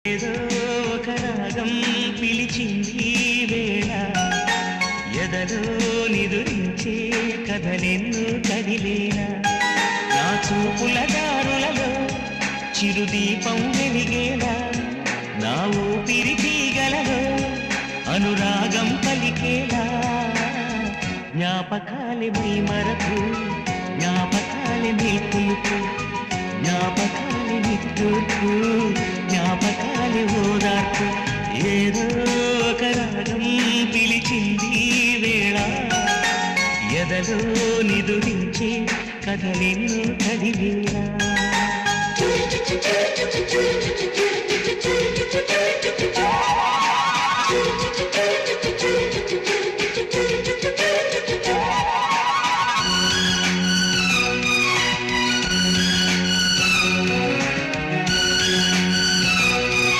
ఏదో ఒక రాగం పిలిచింది వేళ ఎదలో నిదురించే కథలెన్నో కదిలేనా నా చూపుల దారులలో చిరుదీపం వెలిగేలా నా ఊపిరి తీగలలో అనురాగం పలికేలా జ్ఞాపకాలే మై మరకు జ్ఞాపకాలే నిల్పులుకు జ్ఞాపకాలే నిట్టూర్పు జ్ఞాపకాలే ఓదార్పు ఏదో ఒక రాగం పిలిచింది వేళ ఎదలో నిదురించే కథలెన్నో కదిలేలా